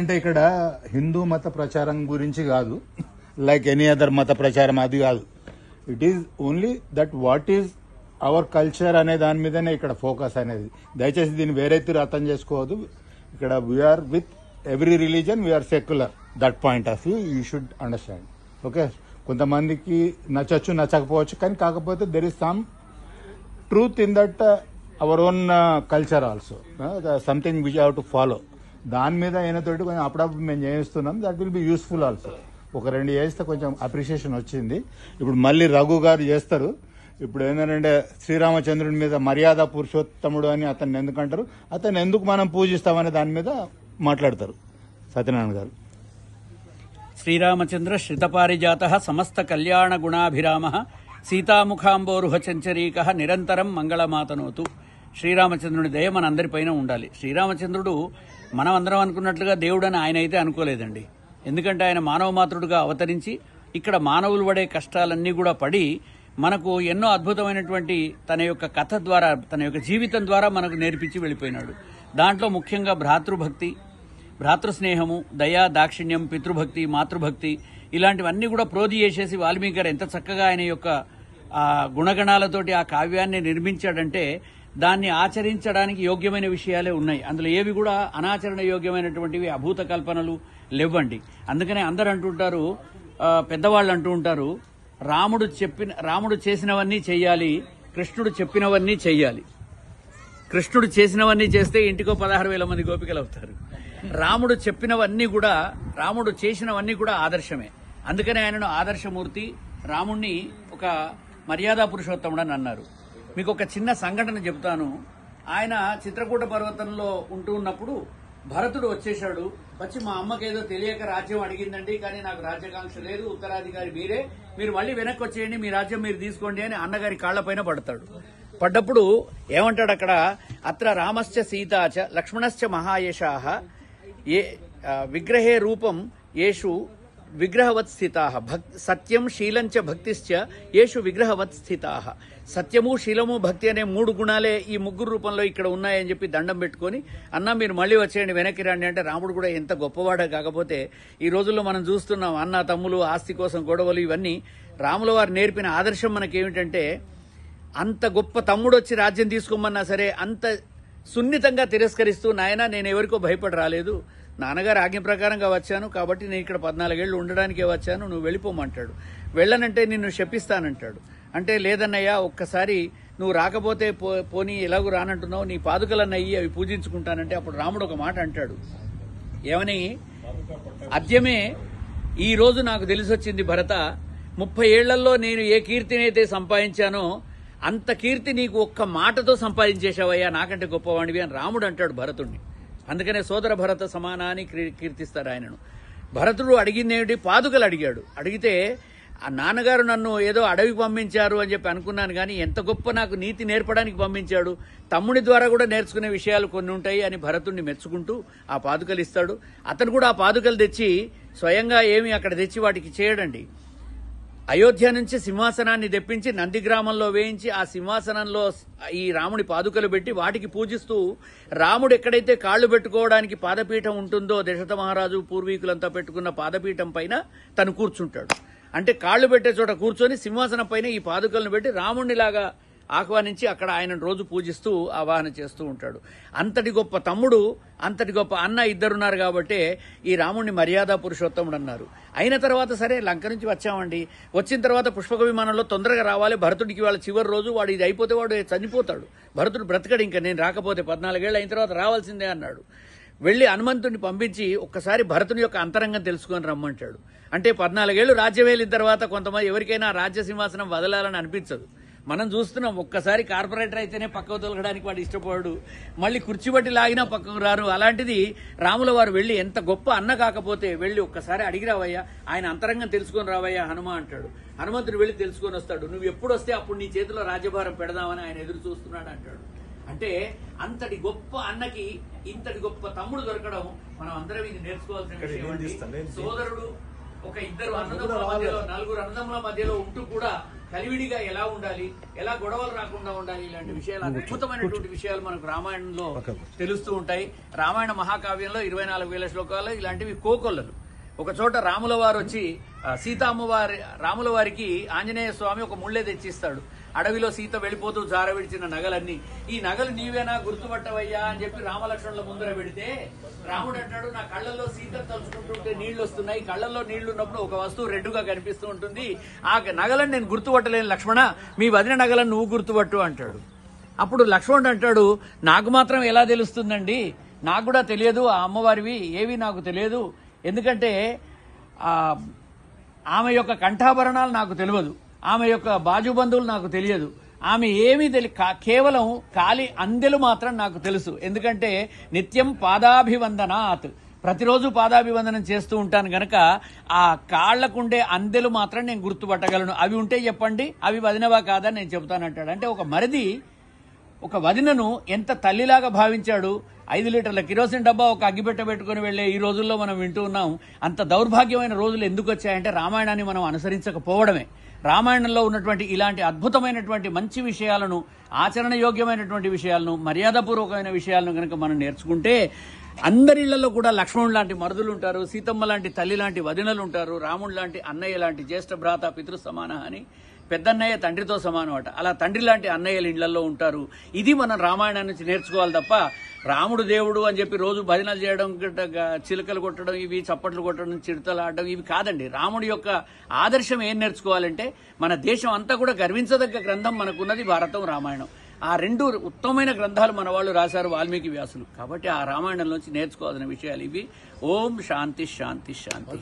అంటే ఇక్కడ హిందూ మత ప్రచారం గురించి కాదు, లైక్ ఎనీ అదర్ మత ప్రచారం అది కాదు. It is only that what is our culture అనే దాని మీదనే ఇక్కడ ఫోకస్ అనేది. దయచేసి దీన్ని వేరే తీరు అర్థం చేసుకోవద్దు. ఇక్కడ we are with every religion, we are secular. That point of view you should understand. Okay, కొంతమందికి నచ్చచ్చు నచ్చకపోవచ్చు, కానీ కాకపోతే there is some truth in that our own culture also, something which have to follow. దాని మీద అయినతోటి కొంచెం అప్పుడప్పుడు మేము చేయిస్తున్నాం. That will be useful also. ఒక 2 చేస్తే కొంచెం అప్రిషియేషన్ వచ్చింది. ఇప్పుడు మళ్ళీ రఘు గారు చేస్తారు. ఇప్పుడు ఏంటంటే శ్రీరామచంద్రుడి మీద మర్యాద పురుషోత్తముడు అని అతన్ని ఎందుకంటారు, అతన్ని ఎందుకు మనం పూజిస్తామనే దాని మీద మాట్లాడతారు సత్యనారాయణ గారు. శ్రీరామచంద్ర శ్రితపారిజాత సమస్త కళ్యాణ గుణాభిరామ సీతాముఖాంబోరుహ చంచరీక నిరంతరం మంగళమాతనోతు. శ్రీరామచంద్రుడి దయ మన అందరిపైన ఉండాలి. శ్రీరామచంద్రుడు మనం అందరం అనుకున్నట్లుగా దేవుడని ఆయన అయితే అనుకోలేదండి. ఎందుకంటే ఆయన మానవ మాతృడుగా అవతరించి ఇక్కడ మానవులు పడే కష్టాలన్నీ కూడా పడి మనకు ఎన్నో అద్భుతమైనటువంటి తన యొక్క కథ ద్వారా, తన యొక్క జీవితం ద్వారా మనకు నేర్పించి వెళ్ళిపోయినాడు. దాంట్లో ముఖ్యంగా భ్రాతృభక్తి, భ్రాతృస్నేహము, దయా, దాక్షిణ్యం, పితృభక్తి, మాతృభక్తి ఇలాంటివన్నీ కూడా ప్రోధి చేసేసి వాల్మీకి గారు ఎంత చక్కగా ఆయన యొక్క గుణగణాలతోటి ఆ కావ్యాన్ని నిర్మించాడంటే దాన్ని ఆచరించడానికి యోగ్యమైన విషయాలే ఉన్నాయి. అందులో ఏవి కూడా అనాచరణ యోగ్యమైనటువంటివి అభూత కల్పనలు లేవండి. అందుకనే అందరు అంటుంటారు, పెద్దవాళ్ళు అంటూ ఉంటారు, రాముడు చేసినవన్నీ చెయ్యాలి, కృష్ణుడు చెప్పినవన్నీ చెయ్యాలి. కృష్ణుడు చేసినవన్నీ చేస్తే ఇంటికో 16,000 మంది గోపికలు అవుతారు. రాముడు చెప్పినవన్నీ కూడా, రాముడు చేసినవన్నీ కూడా ఆదర్శమే. అందుకనే ఆయనను ఆదర్శమూర్తి, రాముణ్ణి ఒక మర్యాదా పురుషోత్తముడు అని అన్నారు. మీకు ఒక చిన్న సంఘటన చెప్తాను. ఆయన చిత్రకూట పర్వతంలో ఉంటూ ఉన్నప్పుడు భరతుడు వచ్చేశాడు. వచ్చి మా అమ్మకేదో తెలియక రాజ్యం అడిగిందండి, కానీ నాకు రాజ్యాకాంక్ష లేదు, ఉత్తరాధికారి మీరే, మీరు మళ్ళీ వెనక్కి వచ్చేయండి, మీ రాజ్యం మీరు తీసుకోండి అని అన్నగారి కాళ్లపైన పడతాడు. పడ్డప్పుడు ఏమంటాడు అక్కడ, అత్ర రామశ్చ సీతాచ లక్ష్మణశ్చ మహాయశాః ఏ విగ్రహే రూపం యేషు విగ్రహవత్ స్థితాః సత్యం శీలంచ భక్తిశ్చ యేషు విగ్రహవత్ స్థితాః. సత్యము, శీలము, భక్తి అనే 3 గుణాలే ఈ 3 రూపంలో ఇక్కడ ఉన్నాయని చెప్పి దండం పెట్టుకుని, అన్న మీరు మళ్ళీ వచ్చేయండి, వెనక్కి రండి అంటే రాముడు కూడా ఎంత గొప్పవాడే. కాకపోతే ఈ రోజుల్లో మనం చూస్తున్నాం అన్న తమ్ములు, ఆస్తి కోసం గొడవలు, ఇవన్నీ. రాముల వారు నేర్పిన ఆదర్శం మనకేమిటంటే, అంత గొప్ప తమ్ముడు వచ్చి రాజ్యం తీసుకోమన్నా సరే అంత సున్నితంగా తిరస్కరిస్తూ, నాయనా నేను ఎవరికో భయపడి రాలేదు, నాన్నగారు ఆజ్ఞ ప్రకారంగా వచ్చాను కాబట్టి నేను ఇక్కడ 14 ఏళ్లు ఉండడానికే వచ్చాను, నువ్వు వెళ్ళిపోమంటాడు. వెళ్ళనంటే నిన్ను శపిస్తానంటాడు. అంటే లేదన్నయ్యా, ఒక్కసారి నువ్వు రాకపోతే పోనీ ఎలాగూ రానంటున్నావు, నీ పాదుకలన్నయ్యి అవి పూజించుకుంటానంటే అప్పుడు రాముడు ఒక మాట అంటాడు. ఏమని, అద్యమే ఈ రోజు నాకు తెలిసొచ్చింది భరత, 30 ఏళ్లలో నేను ఏ కీర్తినైతే సంపాదించానో అంత కీర్తి నీకు ఒక్క మాటతో సంపాదించేశావయ్యా, నాకంటే గొప్పవాడివి అని రాముడు అంటాడు భరతుడిని. అందుకనే సోదర భరత సమానాన్ని కీర్తిస్తారు ఆయనను. భరతుడు అడిగిందేమిటి, పాదుకలు అడిగాడు. అడిగితే ఆ నాన్నగారు నన్ను ఏదో అడవికి పంపించారు అని చెప్పి అనుకున్నాను, కానీ ఎంత గొప్ప నాకు నీతి నేర్పడానికి పంపించాడు, తమ్ముడి ద్వారా కూడా నేర్చుకునే విషయాలు కొన్ని ఉంటాయి అని భరతుడిని మెచ్చుకుంటూ ఆ పాదుకలు ఇస్తాడు. అతను కూడా ఆ పాదుకలు తెచ్చి స్వయంగా ఏమి అక్కడ తెచ్చి వాటికి చేయడండి. అయోధ్య నుంచి సింహాసనాన్ని తెప్పించి నందిగ్రామంలో వేయించి ఆ సింహాసనంలో ఈ రాముడి పాదుకలు పెట్టి వాటికి పూజిస్తూ, రాముడు ఎక్కడైతే కాళ్లు పెట్టుకోవడానికి పాదపీఠం ఉంటుందో, దశరథ మహారాజు పూర్వీకులంతా పెట్టుకున్న పాదపీఠం పైన తను కూర్చుంటాడు. అంటే కాళ్లు పెట్టే చోట కూర్చొని సింహాసనం పైన ఈ పాదుకలను పెట్టి రాముడిలాగా ఆహ్వానించి అక్కడ ఆయన రోజు పూజిస్తూ ఆవాహన చేస్తూ ఉంటాడు. అంతటి గొప్ప తమ్ముడు, అంతటి గొప్ప అన్న ఇద్దరున్నారు కాబట్టే ఈ రాముడిని మర్యాదా పురుషోత్తముడు అన్నారు. అయిన తర్వాత సరే లంక నుంచి వచ్చామండి, వచ్చిన తర్వాత పుష్పక విమానంలో తొందరగా రావాలి, భరతుడికి వాళ్ళ చివరి రోజు, వాడు ఇది అయిపోతే వాడు చనిపోతాడు, భరతుడు బ్రతకడు, ఇంకా నేను రాకపోతే 14 ఏళ్ళు అయిన తర్వాత రావాల్సిందే అన్నాడు. వెళ్లి హనుమంతుడిని పంపించి ఒక్కసారి భరతుని యొక్క అంతరంగం తెలుసుకొని రమ్మంటాడు. అంటే 14 ఏళ్లు రాజ్యం వెళ్ళిన తర్వాత కొంతమంది ఎవరికైనా రాజ్య సింహాసనం వదలాలని అనిపించదు. మనం చూస్తున్నాం, ఒక్కసారి కార్పొరేటర్ అయితేనే పక్కకు తొలగడానికి వాడు ఇష్టపడు, మళ్ళీ కుర్చీ బట్టి లాగినా పక్కకు రారు. అలాంటిది రాముల వారు వెళ్లి, ఎంత గొప్ప అన్న కాకపోతే వెళ్లి ఒక్కసారి అడిగి రావయ్యా, ఆయన అంతరంగం తెలుసుకొని రావయ్యా హనుమ అంటాడు. హనుమంతుడు వెళ్లి తెలుసుకొని వస్తాడు. నువ్వు ఎప్పుడు వస్తే అప్పుడు నీ చేతిలో రాజ్యభారం పెడదామని ఆయన ఎదురు చూస్తున్నాడు అంటాడు. అంటే అంతటి గొప్ప అన్నకి ఇంతటి గొప్ప తమ్ముడు దొరకడం మనం అందరం ఇది నేర్చుకోవాల్సిన విషయం. సోదరుడు ఒక ఇద్దరు అన్నదమ్ముల మధ్యలో, నలుగురు అన్నదమ్ముల మధ్యలో ఉంటూ కూడా కలివిడిగా ఎలా ఉండాలి, ఎలా గొడవలు రాకుండా ఉండాలి, ఇలాంటి విషయాలు, అద్భుతమైనటువంటి విషయాలు మనకు రామాయణంలో తెలుస్తూ ఉంటాయి. రామాయణ మహాకావ్యంలో 24,000 శ్లోకాలు ఇలాంటివి కోకొల్లలు. ఒక చోట రాముల వారు వచ్చి రాముల వారికి ఆంజనేయ స్వామి ఒక ముళ్ళే తెచ్చిస్తాడు. అడవిలో సీత వెళ్ళిపోతూ జార విడిచిన నగలన్నీ, ఈ నగలు నీవేనా గుర్తుపట్టవయ్యా అని చెప్పి రామలక్ష్మణుల ముందర పెడితే రాముడు అంటాడు, నా కళ్ళల్లో సీత తలుచుకుంటుంటే నీళ్లు వస్తున్నాయి, కళ్ళల్లో నీళ్లు ఉన్నప్పుడు ఒక వస్తువు రెడ్డుగా కనిపిస్తూ ఉంటుంది, ఆ నగలను నేను గుర్తుపట్టలేను లక్ష్మణ, మీ వదిన నగలను నువ్వు గుర్తుపట్టు అంటాడు. అప్పుడు లక్ష్మణుడు అంటాడు, నాకు మాత్రం ఎలా తెలుస్తుందండి, నాకు కూడా తెలియదు, ఆ అమ్మవారివి ఏవి నాకు తెలియదు, ఎందుకంటే ఆమె యొక్క కంఠాభరణాలు నాకు తెలియదు, ఆమె యొక్క బాజుబంధువులు నాకు తెలియదు, ఆమె ఏమీ కేవలం కాలి అందెలు మాత్రం నాకు తెలుసు, ఎందుకంటే నిత్యం పాదాభివందనాత్, ప్రతిరోజు పాదాభివందనం చేస్తూ ఉంటాను గనక ఆ కాళ్లకుండే అందెలు మాత్రం నేను గుర్తుపట్టగలను, అవి ఉంటే చెప్పండి, అవి వదినవా కాదని నేను చెబుతానంటాడు. అంటే ఒక మరిది ఒక వదినను ఎంత తల్లిలాగా భావించాడు. 5 లీటర్ల కిరోసిన్ డబ్బా ఒక అగ్గిపెట్ట పెట్టుకుని వెళ్లే ఈ రోజుల్లో మనం వింటూ ఉన్నాం. అంత దౌర్భాగ్యమైన రోజులు ఎందుకు వచ్చాయంటే రామాయణాన్ని మనం అనుసరించకపోవడమే. రామాయణంలో ఉన్నటువంటి ఇలాంటి అద్భుతమైనటువంటి మంచి విషయాలను, ఆచరణ యోగ్యమైనటువంటి విషయాలను, మర్యాదపూర్వకమైన విషయాలను కనుక మనం నేర్చుకుంటే అందరిళ్లలో కూడా లక్ష్మణుడు లాంటి మరుదులు ఉంటారు, సీతమ్మ లాంటి తల్లి లాంటి వదినలు ఉంటారు, రాముడు లాంటి అన్నయ్య లాంటి జ్యేష్ఠ భ్రాత పితృ సమాన అని, పెద్దన్నయ్య తండ్రితో సమానం అట, అలా తండ్రి లాంటి అన్నయ్యలు ఇళ్లలో ఉంటారు. ఇది మనం రామాయణం నుంచి నేర్చుకోవాలి తప్ప రాముడు దేవుడు అని చెప్పి రోజు భజనలు చేయడం, చిలుకలు కొట్టడం, ఇవి చప్పట్లు కొట్టడం, చిడతలు ఆడడం, ఇవి కాదండి. రాముడి యొక్క ఆదర్శం ఏం నేర్చుకోవాలంటే మన దేశం అంతా కూడా గర్వించదగ్గ గ్రంథం మనకున్నది భారతం, రామాయణం. ఆ 2 ఉత్తమమైన గ్రంథాలు మన వాళ్ళు రాశారు, వాల్మీకి వ్యాసులు. కాబట్టి ఆ రామాయణంలోంచి నేర్చుకోవాల్సిన విషయాలు ఇవి. ఓం శాంతి శాంతి శాంతి.